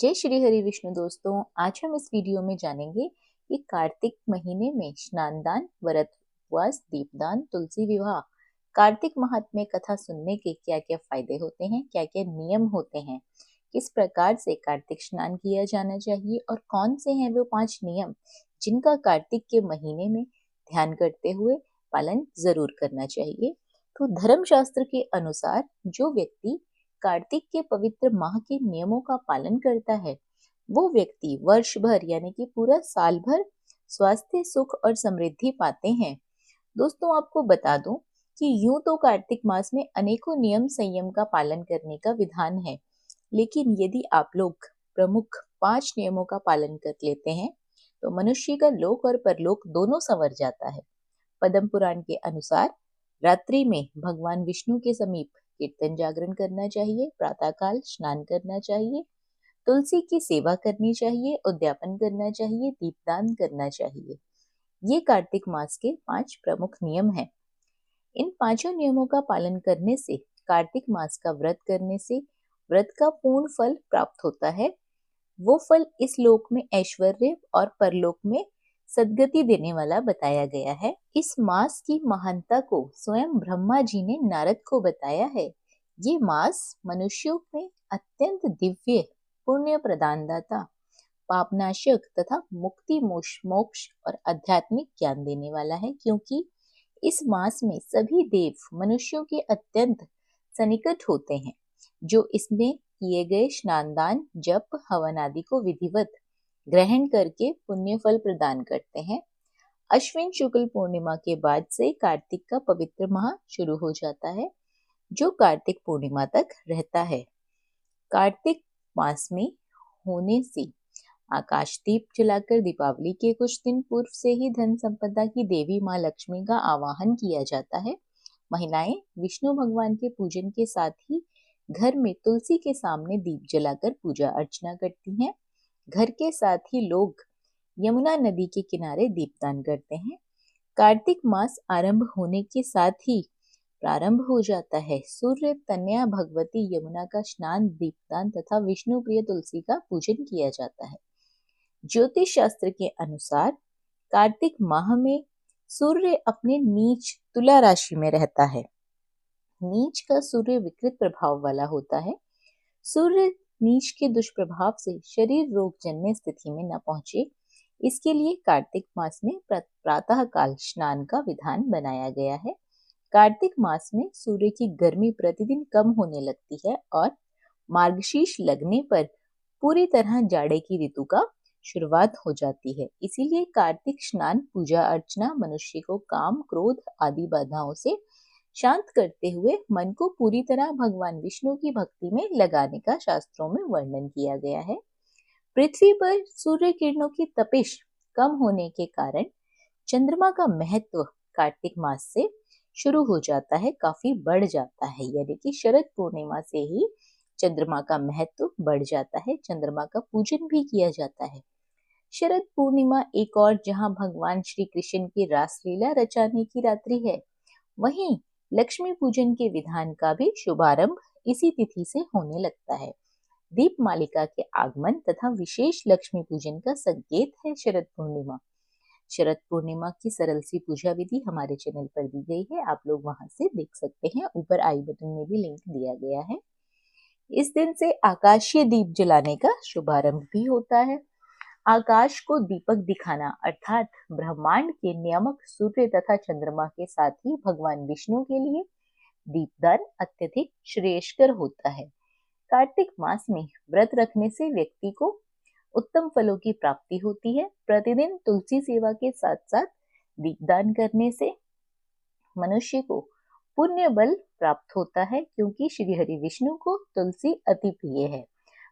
जय श्री हरि विष्णु दोस्तों, आज हम इस वीडियो में जानेंगे कि कार्तिक महीने में स्नान दान, व्रत, उपवास, दीपदान, तुलसी विवाह, कार्तिक महात्म्य कथा सुनने के क्या क्या फायदे होते हैं, क्या क्या नियम होते हैं, किस प्रकार से कार्तिक स्नान किया जाना चाहिए और कौन से हैं वो 5 नियम जिनका कार्तिक के महीने में ध्यान करते हुए पालन जरूर करना चाहिए। तो धर्मशास्त्र के अनुसार जो व्यक्ति कार्तिक के पवित्र माह के नियमों का पालन करता है वो व्यक्ति वर्ष भर यानी कि पूरा साल भर स्वास्थ्य, सुख और समृद्धि पाते हैं। दोस्तों, आपको बता दूं कि यूं तो कार्तिक मास में अनेकों नियम संयम का पालन करने का विधान है, लेकिन यदि आप लोग प्रमुख 5 नियमों का पालन कर लेते हैं तो मनुष्य का लोक और परलोक दोनों संवर जाता है। पद्म पुराण के अनुसार रात्रि में भगवान विष्णु के समीप कीर्तन जागरण करना चाहिए, प्रातःकाल स्नान करना चाहिए, तुलसी की सेवा करनी चाहिए, उद्यापन करना चाहिए, दीपदान करना चाहिए। ये कार्तिक मास के 5 प्रमुख नियम हैं। इन 5 नियमों का पालन करने से, कार्तिक मास का व्रत करने से व्रत का पूर्ण फल प्राप्त होता है। वो फल इस लोक में ऐश्वर्य और परलोक में सद्गति देने वाला बताया गया है। इस मास की महानता को स्वयं ब्रह्मा जी ने नारद को बताया है। ये मास मनुष्यों में अत्यंत दिव्य, पुण्य प्रदानदाता, पापनाशक तथा मुक्ति, मोक्ष और आध्यात्मिक ज्ञान देने वाला है, क्योंकि इस मास में सभी देव मनुष्यों के अत्यंत सन्निकट होते हैं, जो इसमें किए गए स्नान दान, जप, हवन आदि को विधिवत ग्रहण करके पुण्य फल प्रदान करते हैं। अश्विन शुक्ल पूर्णिमा के बाद से कार्तिक का पवित्र माह शुरू हो जाता है, जो कार्तिक पूर्णिमा तक रहता है। कार्तिक मास में होने से आकाश दीप जलाकर दीपावली के कुछ दिन पूर्व से ही धन संपदा की देवी माँ लक्ष्मी का आवाहन किया जाता है। महिलाएं विष्णु भगवान के पूजन के साथ ही घर में तुलसी के सामने दीप जलाकर पूजा अर्चना करती हैं। घर के साथ ही लोग यमुना नदी के किनारे दीपदान करते हैं। कार्तिक मास आरंभ होने के साथ ही प्रारंभ हो जाता है सूर्य तनया भगवती यमुना का स्नान, दीपदान तथा विष्णु प्रिय तुलसी का पूजन किया जाता है। ज्योतिष शास्त्र के अनुसार कार्तिक माह में सूर्य अपने नीच तुला राशि में रहता है। नीच का सूर्य विकृत प्रभाव वाला होता है। सूर्य नीच के दुष्प्रभाव से शरीर रोग जन्य स्थिति में न पहुंचे, इसके लिए कार्तिक मास में प्रातः काल स्नान का विधान बनाया गया है। कार्तिक मास में सूर्य की गर्मी प्रतिदिन कम होने लगती है और मार्गशीर्ष लगने पर पूरी तरह जाड़े की ऋतु का शुरुआत हो जाती है। इसीलिए कार्तिक स्नान, पूजा अर्चना मनुष्य को काम, क्रोध आदि बाधाओं से शांत करते हुए मन को पूरी तरह भगवान विष्णु की भक्ति में लगाने का शास्त्रों में वर्णन किया गया है। पृथ्वी पर सूर्य किरणों की तपिश कम होने के कारण चंद्रमा का महत्व कार्तिक मास से शुरू हो जाता है, काफी बढ़ जाता है। यानी कि शरद पूर्णिमा से ही चंद्रमा का महत्व बढ़ जाता है, चंद्रमा का पूजन भी किया जाता है। शरद पूर्णिमा एक और जहां भगवान श्री कृष्ण की रासलीला रचाने की रात्रि है, वहीं लक्ष्मी पूजन के विधान का भी शुभारंभ इसी तिथि से होने लगता है। दीप मालिका के आगमन तथा विशेष लक्ष्मी पूजन का संकेत है शरद पूर्णिमा। शरद पूर्णिमा की सरल सी पूजा विधि हमारे चैनल पर दी गई है, आप लोग वहां से देख सकते हैं। ऊपर आई बटन में भी लिंक दिया गया है। इस दिन से आकाशीय दीप जलाने का शुभारंभ भी होता है। आकाश को दीपक दिखाना अर्थात ब्रह्मांड के नियामक सूर्य तथा चंद्रमा के साथ ही भगवान विष्णु के लिए दीपदान अत्यधिक श्रेयस्कर होता है। कार्तिक मास में व्रत रखने से व्यक्ति को उत्तम फलों की प्राप्ति होती है। प्रतिदिन तुलसी सेवा के साथ साथ दीपदान करने से मनुष्य को पुण्य बल प्राप्त होता है, क्योंकि श्री हरि विष्णु को तुलसी अति प्रिय है।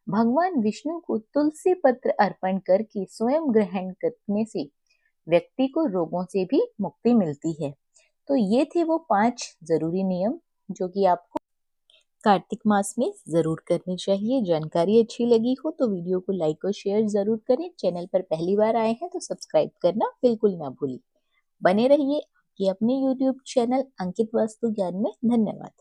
भगवान विष्णु को तुलसी पत्र अर्पण करके स्वयं ग्रहण करने से व्यक्ति को रोगों से भी मुक्ति मिलती है। तो ये थे वो 5 जरूरी नियम जो कि आपको कार्तिक मास में जरूर करनी चाहिए। जानकारी अच्छी लगी हो तो वीडियो को लाइक और शेयर जरूर करें। चैनल पर पहली बार आए हैं तो सब्सक्राइब करना बिल्कुल ना भूलिए। बने रहिए आपके अपने YouTube चैनल अंकित वास्तु ज्ञान में। धन्यवाद।